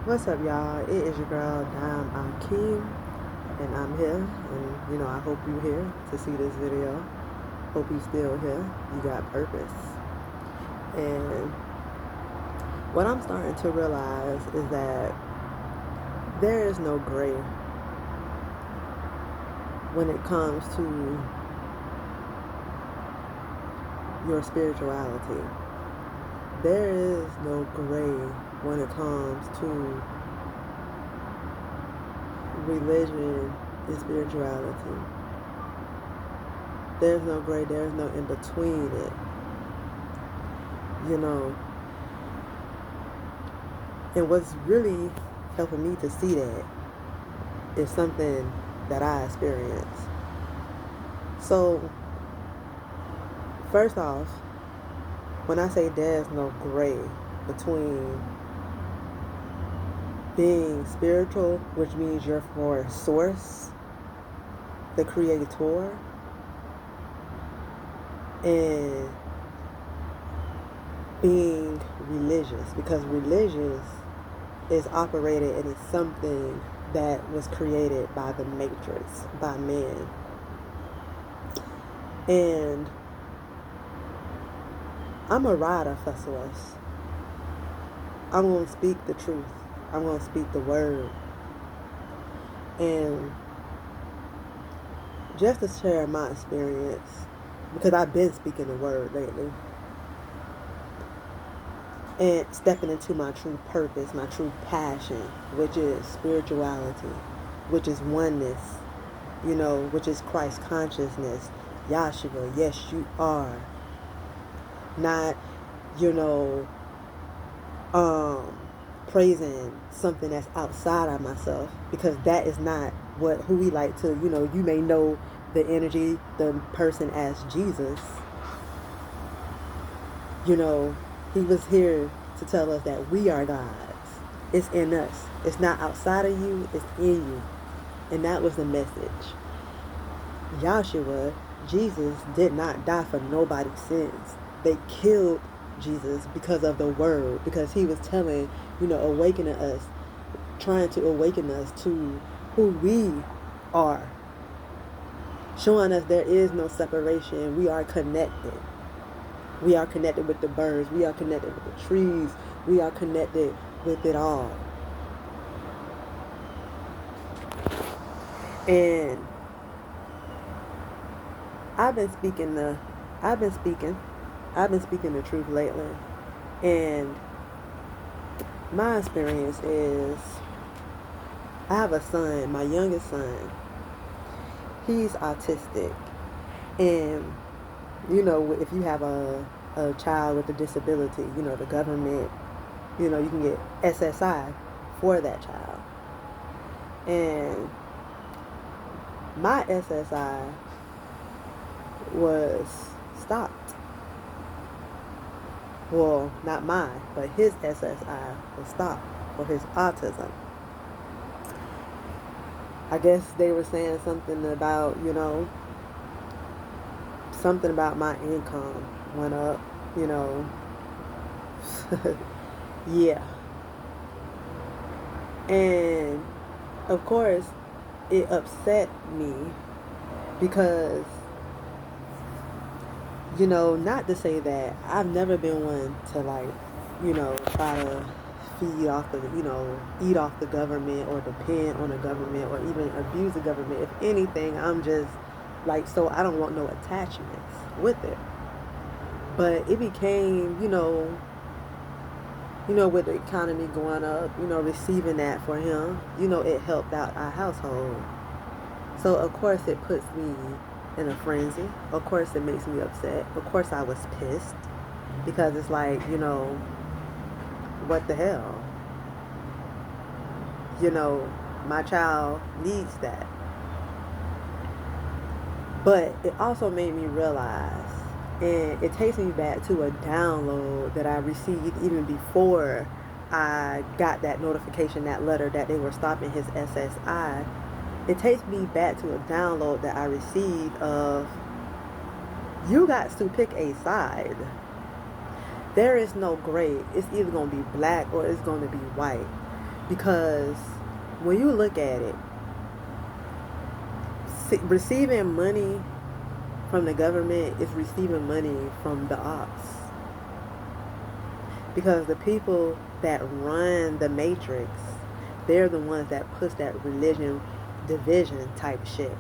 What's up, y'all? It is your girl, Diam Ahqui, and I'm here. And, I hope you're here to see this video. Hope you still here. You got purpose. And what I'm starting to realize is that there is no gray when it comes to your spirituality. There is no gray when it comes to religion and spirituality. There's no gray, there's no in between it. You know, and what's really helping me to see that is something that I experience. So, first off, when I say there's no gray between being spiritual, which means you're for source, the creator, and being religious, because religious is operated and it's something that was created by the matrix, by man. And I'm a rider for source. I'm going to speak the truth. I'm going to speak the word. And just to share my experience, because I've been speaking the word lately, and stepping into my true purpose, my true passion, which is spirituality, which is oneness, which is Christ consciousness. Yahshua, yes, you are. Not, you know, praising something that's outside of myself, because that is not who we like to, you may know the energy, the person as Jesus. He was here to tell us that we are gods. It's in us. It's not outside of you, it's in you. And that was the message. Yahshua, Jesus, did not die for nobody's sins. They killed Jesus because of the word, because he was telling, awakening us, trying to awaken us to who we are, showing us there is no separation. We are connected. We are connected with the birds. We are connected with the trees. We are connected with it all. And I've been speaking the truth lately. And my experience is, I have a son, my youngest son. He's autistic. And, if you have a child with a disability, the government, you can get SSI for that child. And my SSI was stopped. Well, not mine, but his SSI was stopped for his autism. I guess they were saying something about, something about my income went up, yeah. And of course, it upset me because, not to say that I've never been one to try to feed off eat off the government or depend on the government or even abuse the government. If anything, I'm just so I don't want no attachments with it. But it became, with the economy going up, receiving that for him, it helped out our household. So of course it puts me in a frenzy. Of course it makes me upset. Of course I was pissed, because it's what the hell? My child needs that. But it also made me realize, and it takes me back to a download that I received even before I got that notification, that letter that they were stopping his SSI. It takes me back to a download that I received of, you got to pick a side. There is no gray. It's either going to be black or it's going to be white. Because when you look at it, receiving money from the government is receiving money from the ops. Because the people that run the matrix, they're the ones that push that religion division type shit.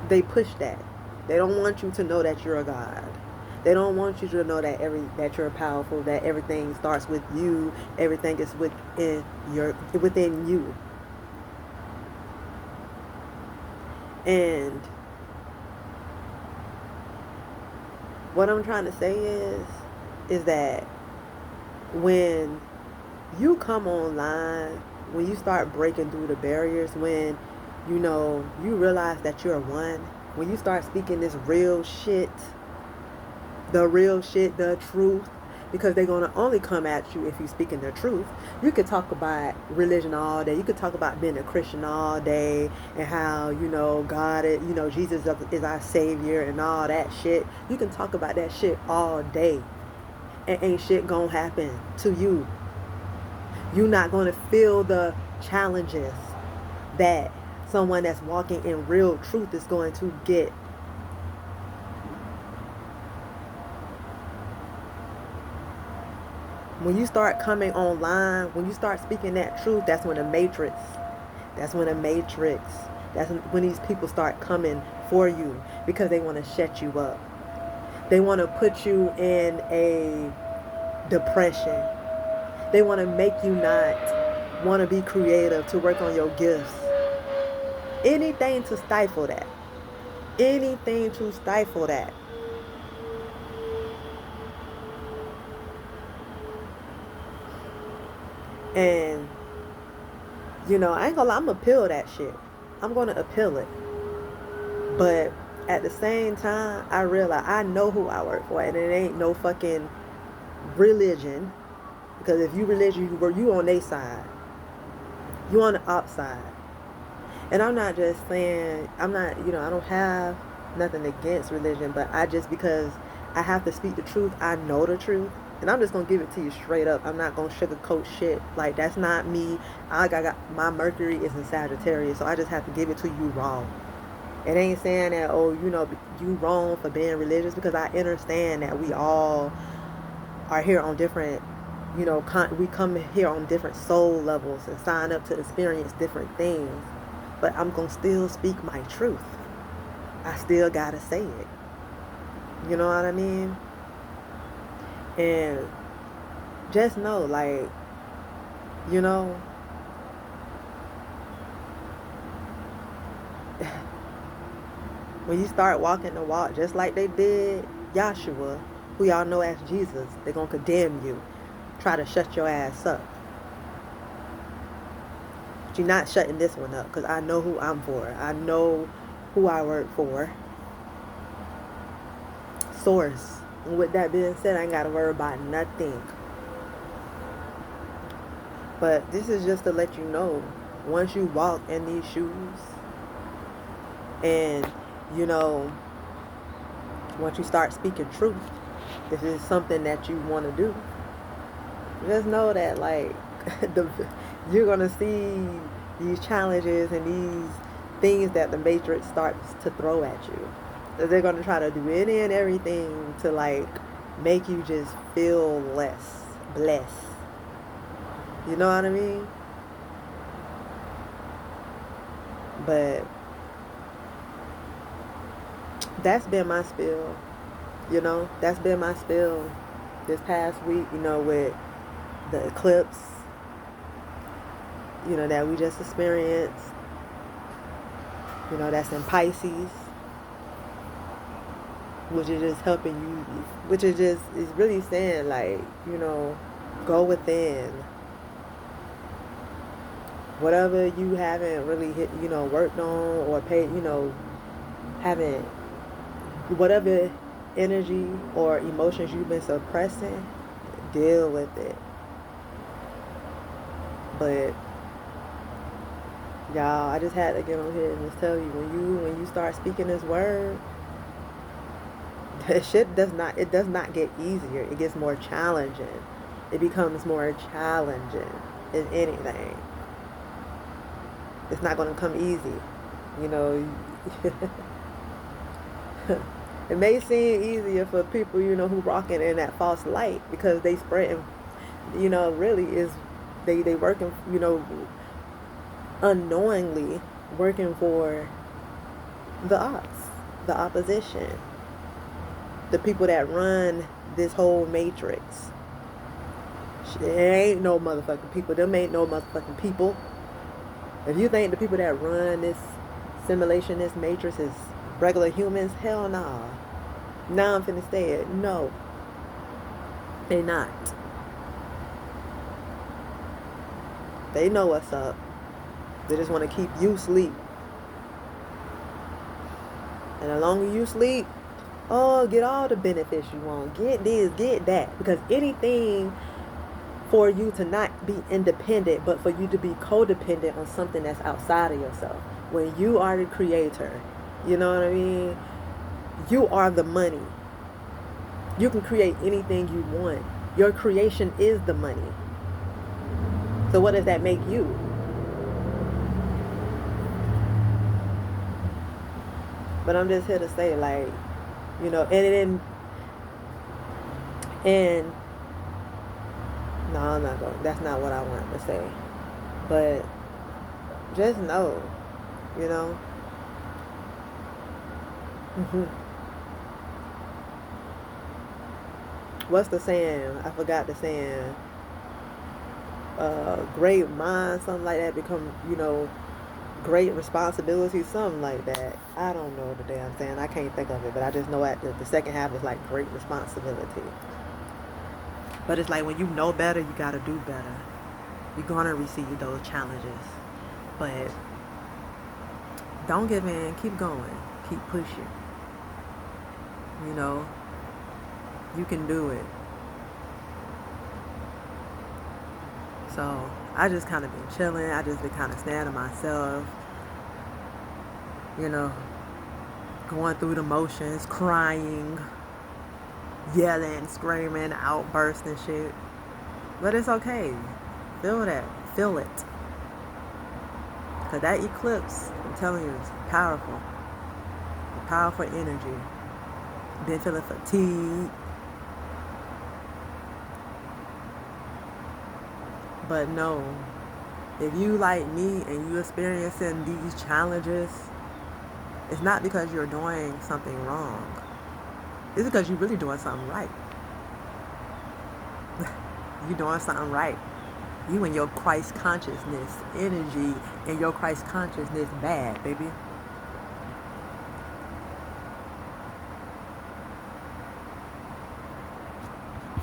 They push that. They don't want you to know that you're a god. They don't want you to know that you're powerful, that everything starts with you, everything is within you. And what I'm trying to say is that when you come online, when you start breaking through the barriers, when you realize that you're one, when you start speaking this real shit, the truth, because they're going to only come at you if you're speaking the truth. You could talk about religion all day. You could talk about being a Christian all day and how, God, Jesus is our Savior and all that shit. You can talk about that shit all day. And ain't shit gonna happen to you. You're not gonna feel the challenges that someone that's walking in real truth is going to get. When you start coming online, when you start speaking that truth, that's when that's when these people start coming for you, because they want to shut you up. They want to put you in a depression. They want to make you not want to be creative, to work on your gifts. Anything to stifle that. Anything to stifle that. And, I ain't gonna lie, I'm gonna appeal that shit. I'm gonna appeal it. But at the same time, I realize I know who I work for, and it ain't no fucking religion. Because if you religion, you on their side. You on the outside. And I'm not just saying, I don't have nothing against religion, but because I have to speak the truth, I know the truth. And I'm just going to give it to you straight up. I'm not going to sugarcoat shit. Like, that's not me. I got my Mercury is in Sagittarius, so I just have to give it to you raw. It ain't saying that, you wrong for being religious, because I understand that we all are here on different, we come here on different soul levels and sign up to experience different things. But I'm going to still speak my truth. I still got to say it. You know what I mean? And just know, when you start walking the walk, just like they did Yahshua, who y'all know as Jesus, they're going to condemn you. Try to shut your ass up. But you're not shutting this one up, because I know who I'm for. I know who I work for. Source. And with that being said, I ain't got to worry about nothing. But this is just to let you know, once you walk in these shoes, and, once you start speaking truth, this is something that you want to do. Just know that, you're going to see these challenges and these things that the Matrix starts to throw at you. They're going to try to do any and everything to, make you just feel less blessed. You know what I mean? But that's been my spiel. That's been my spiel this past week, with the eclipse, that we just experienced. That's in Pisces, which is just helping you, which is really saying, go within. Whatever you haven't really worked on or paid, haven't, whatever energy or emotions you've been suppressing, deal with it. But y'all, I just had to get on here and just tell you, when you start speaking this word, shit does not get easier. It gets more challenging. It becomes more challenging. in anything. It's not going to come easy. You know, it may seem easier for people, you know, who rocking in that false light because they spreading, you know, really is they working, you know, unknowingly working for the ops, the opposition, the people that run this whole matrix. There ain't no motherfucking people. Them ain't no motherfucking people. If you think the people that run this simulation, this matrix is regular humans, hell nah. Now I'm finna say it. No. They not. They know what's up. They just want to keep you asleep. And the longer you sleep, oh, get all the benefits you want. Get this, get that. Because anything for you to not be independent, but for you to be codependent on something that's outside of yourself. When you are the creator, you know what I mean? You are the money. You can create anything you want. Your creation is the money. So what does that make you? But I'm just here to say, like, you know, and no, I'm not going. That's not what I want to say. But just know, you know. What's the saying? I forgot the saying. Great minds, something like that, become, you know, great responsibility, something like that. I don't know the damn saying. I can't think of it, but I just know at the second half is like great responsibility. But it's like when you know better, you gotta do better. You're gonna receive those challenges, but don't give in. Keep going. Keep pushing. You know, you can do it. So I just kind of been chilling. I just been kind of staying to myself. You know, going through the motions, crying, yelling, screaming, outbursts and shit. But it's okay. Feel that. Feel it. Because that eclipse, I'm telling you, is powerful. A powerful energy. Been feeling fatigued. But no, if you like me and you experiencing these challenges, it's not because you're doing something wrong. It's because you're really doing something right. You're doing something right. You and your Christ consciousness energy and your Christ consciousness bad, baby.